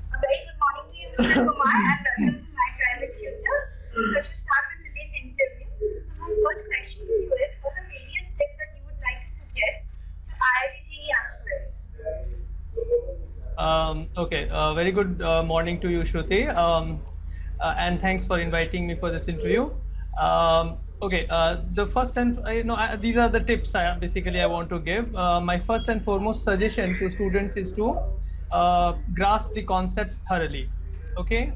A very good morning to you, Mr. Kumar, and welcome to my private tutor. So, to start with today's interview, so my first question to you is: what are various tips that you would like to suggest to IIT aspirants? Okay, very good morning to you, Shruti, and thanks for inviting me for this interview. Okay, the first and these are the tips basically I want to give. My first and foremost suggestion to students is to grasp the concepts thoroughly. Okay,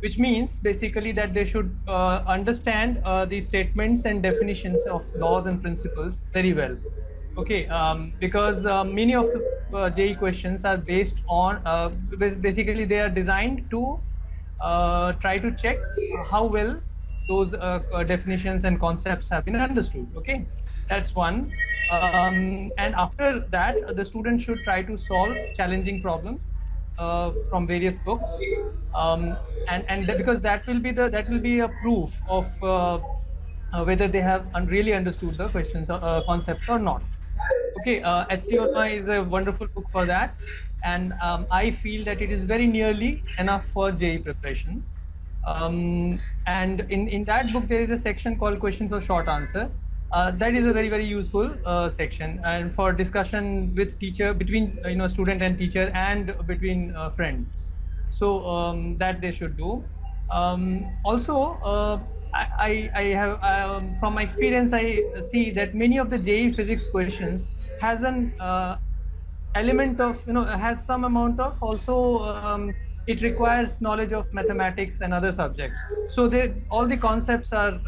which means basically that they should understand the statements and definitions of laws and principles very well. Okay, because many of the JEE questions are based on basically they are designed to try to check how well those definitions and concepts have been understood. Okay, that's one. And after that, the student should try to solve challenging problems from various books, because that will be a proof of whether they have really understood the questions concepts or not. Okay, HCOMA is a wonderful book for that, and I feel that it is very nearly enough for JEE preparation. And in that book, there is a section called Questions for Short Answer. That is a very, very useful section, and for discussion with teacher, between student and teacher, and between friends. So that they should do. Also, I have from my experience, I see that many of the JEE physics questions has an element of has some amount of also it requires knowledge of mathematics and other subjects, so they all the concepts are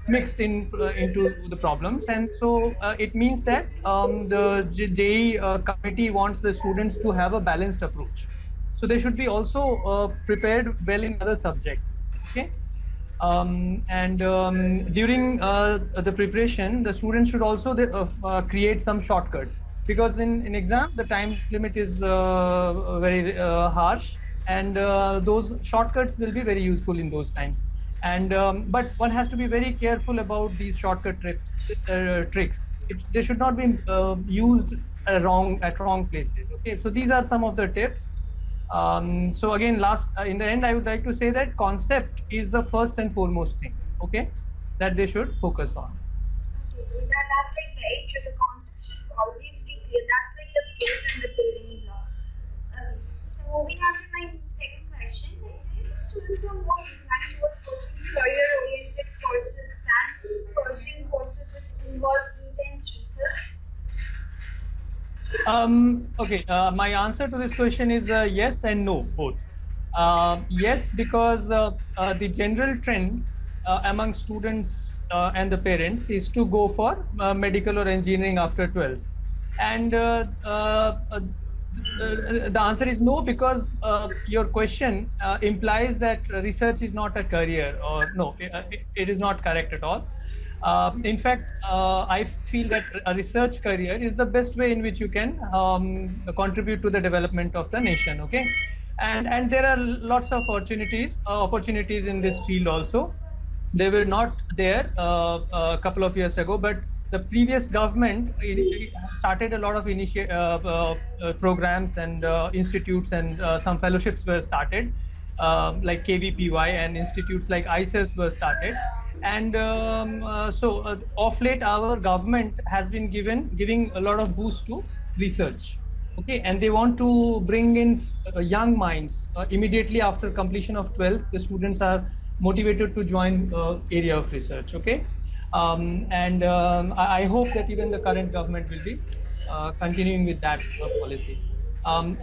mixed into the problems, and so it means that the JEE committee wants the students to have a balanced approach, so they should be also prepared well in other subjects. Okay, and during the preparation, the students should also create some shortcuts, because in exam the time limit is very harsh, and those shortcuts will be very useful in those times. And but one has to be very careful about these shortcut tricks. They should not be used at wrong places. Okay, so these are some of the tips. So again, in the end, I would like to say that concept is the first and foremost thing. Okay, that they should focus on. Okay, that's like very true. The concept should always be clear. That's like the base and the building block. Okay, so moving on to my second question, like, do you think students are more inclined towards pursuing career-oriented courses than pursuing courses which involve intense research? Okay, my answer to this question is yes and no, both. Yes, because the general trend among students and the parents is to go for medical or engineering after 12. And the answer is no, because your question implies that research is not a career, or no, it is not correct at all. In fact, I feel that a research career is the best way in which you can contribute to the development of the nation. Okay, and there are lots of opportunities in this field also. They were not there a couple of years ago, but the previous government started a lot of programs and institutes, and some fellowships were started, like KVPY, and institutes like ICES were started. And of late, our government has been giving a lot of boost to research. Okay, and they want to bring in young minds immediately after completion of 12th. The students are motivated to join area of research. Okay, and I hope that even the current government will be continuing with that policy.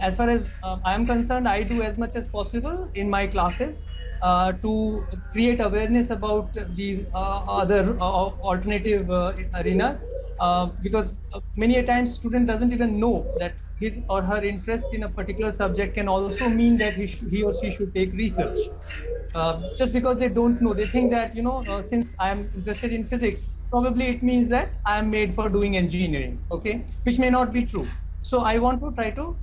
As far as I am concerned, I do as much as possible in my classes to create awareness about these other alternative arenas, because many a times student doesn't even know that his or her interest in a particular subject can also mean that he or she should take research. Just because they don't know, they think that since I am interested in physics, probably it means that I am made for doing engineering. Okay, which may not be true. So I want to try to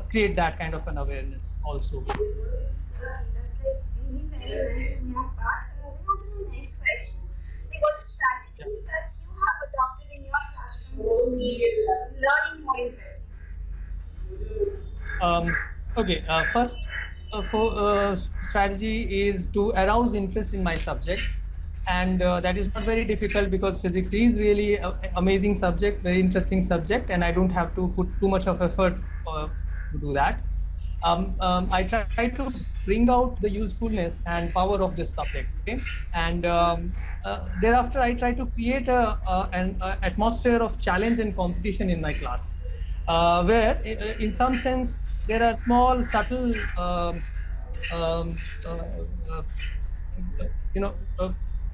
create that kind of an awareness also. That's like really very nice in your part. So moving on to my next question, like, what are the strategies that you have adopted in your classroom to make learning more interesting? Okay, first strategy is to arouse interest in my subject, and that is not very difficult because physics is really an amazing subject, very interesting subject, and I don't have to put too much of effort to do that. I try to bring out the usefulness and power of this subject. Okay, and thereafter I try to create an atmosphere of challenge and competition in my class, where in some sense there are small subtle um, uh, you know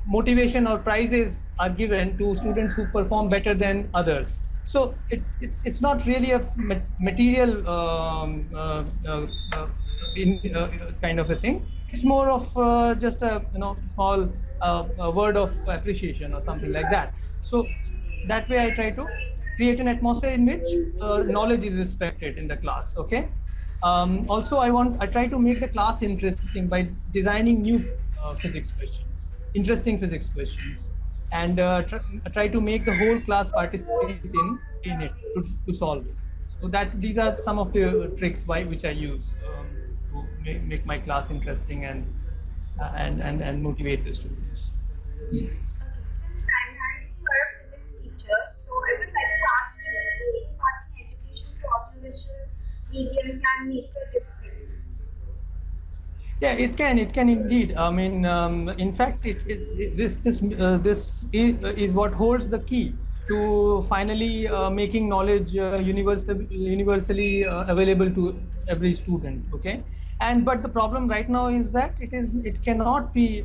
motivation or prizes are given to students who perform better than others. So it's not really a material kind of a thing. It's more of just a small a word of appreciation or something like that. So that way I try to create an atmosphere in which knowledge is respected in the class. Okay. Also, I try to make the class interesting by designing new physics questions, interesting physics questions, and try to make the whole class participate in it to solve it. So that these are some of the tricks by which I use to make my class interesting and motivate the students. Okay, since primarily you are a physics teacher, so I would like to ask you if imparting education through audiovisual medium can make a difference. Yeah, it can. It can indeed. I mean, in fact, this is what holds the key to finally making knowledge universally available to every student. Okay, and but the problem right now is that it cannot be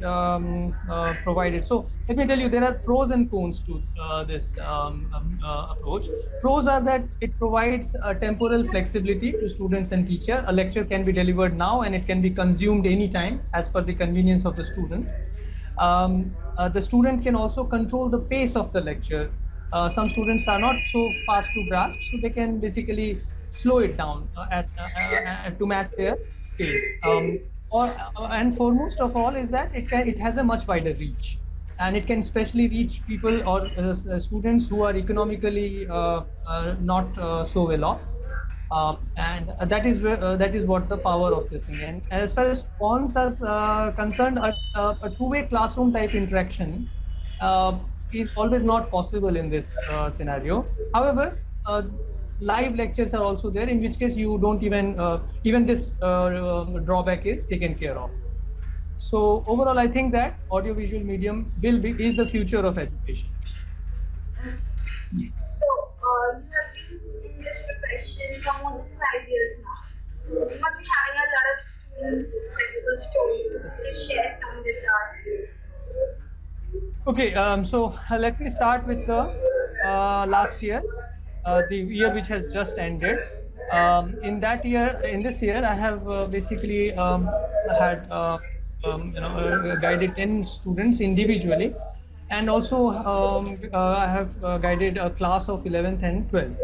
provided. So let me tell you, there are pros and cons to this approach. Pros are that it provides temporal flexibility to students and teacher. A lecture can be delivered now and it can be consumed anytime as per the convenience of the student. The student can also control the pace of the lecture. Some students are not so fast to grasp, so they can basically slow it down to match their pace. And foremost of all is that it has a much wider reach, and it can especially reach people or students who are economically not so well off. And that is what the power of this thing. And as far as cons as concerned, a two-way classroom type interaction is always not possible in this scenario. However, live lectures are also there, in which case you don't even this drawback is taken care of. So overall, I think that audiovisual medium is the future of education. So, you have been in this profession for more than 5 years now. So, you must be having a lot of students' successful stories. So, could you share some with us? Okay, so let me start with the last year, the year which has just ended. In this year, I have basically had guided 10 students individually, and also I have guided a class of 11th and 12th,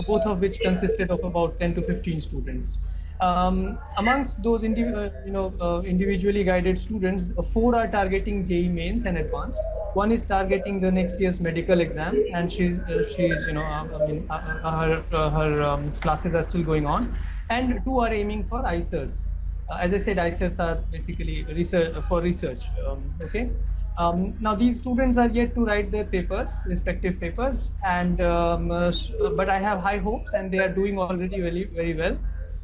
both of which consisted of about 10 to 15 students. Amongst those individually guided students, four are targeting JEE mains and advanced. One is targeting the next year's medical exam, and she's her classes are still going on, and two are aiming for ICERs. As I said, ICERs are basically research. Okay. Now these students are yet to write their respective papers, and but I have high hopes, and they are doing already very, very well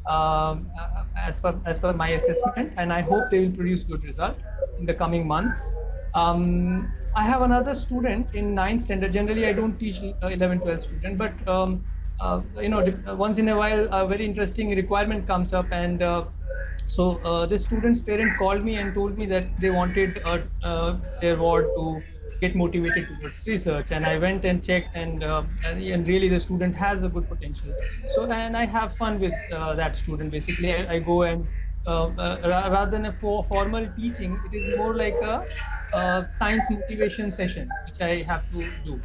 as per my assessment, and I hope they will produce good result in the coming months. I have another student in 9th standard. Generally, I don't teach 11, 12 student, but once in a while, a very interesting requirement comes up, and so this student's parent called me and told me that they wanted their ward to get motivated towards research, and I went and checked, and really the student has a good potential. So, and I have fun with that student. Basically, I go and rather than a formal teaching, it is more like a science motivation session which I have to do,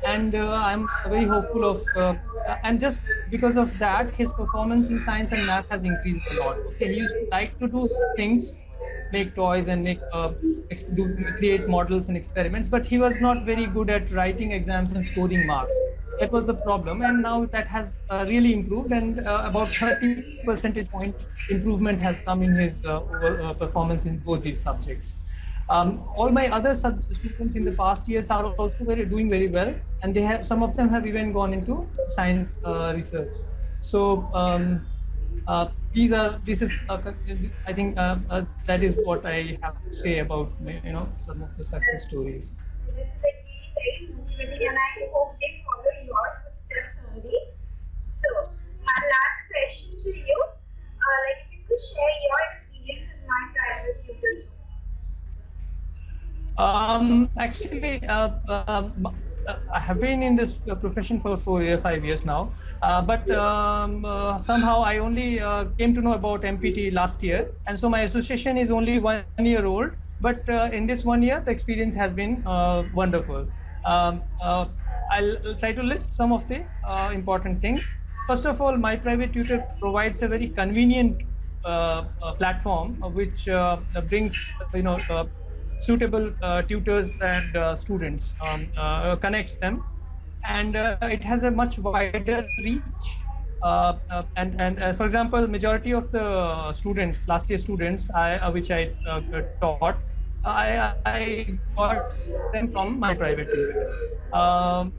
and I'm very hopeful of and just because of that, his performance in science and math has increased a lot. Okay, he used to like to do things, make toys and create models and experiments, but he was not very good at writing exams and scoring marks. that was the problem, and now that has really improved, and about 30 percentage point improvement has come in his performance in both these subjects. All my other students in the past years are also doing very well, and they have, some of them have even gone into science research. So this is I think that is what I have to say about, some of the success stories. This is like really very motivating, and I hope they follow your footsteps only. So, my last question to you, like if you could share your experience with my private tutors. Actually, I have been in this profession for 4 years, 5 years now. But somehow I only came to know about MPT last year, and so my association is only 1 year old. But in this 1 year, the experience has been wonderful. Um, uh, I'll try to list some of the important things. First of all, my private tutor provides a very convenient platform which brings suitable tutors and students, connects them, and it has a much wider reach. And For example, majority of the students, last year students, which I taught, I got them from my private tutor.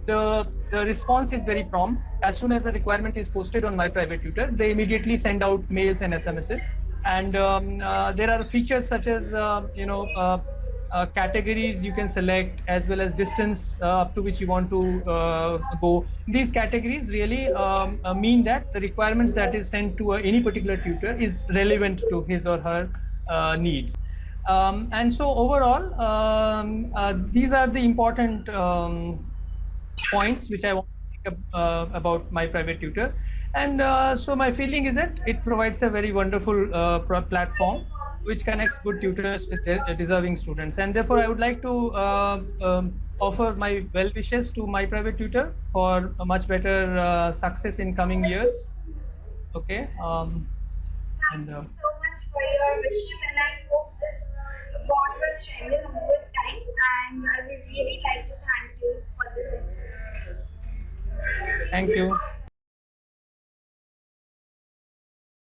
The response is very prompt. As soon as a requirement is posted on my private tutor, they immediately send out mails and SMSs. And there are features such as categories you can select, as well as distance up to which you want to go. These categories really mean that the requirements that is sent to any particular tutor is relevant to his or her needs. And so overall, these are the important points which I want to make up about my private tutor. And so my feeling is that it provides a very wonderful platform which connects good tutors with their deserving students. And therefore, I would like to offer my well wishes to my private tutor for a much better success in coming years. Okay. Thank you so much for your wishes, and I hope this bond will strengthen over time. And I would really like to thank you for this interview. Thank you.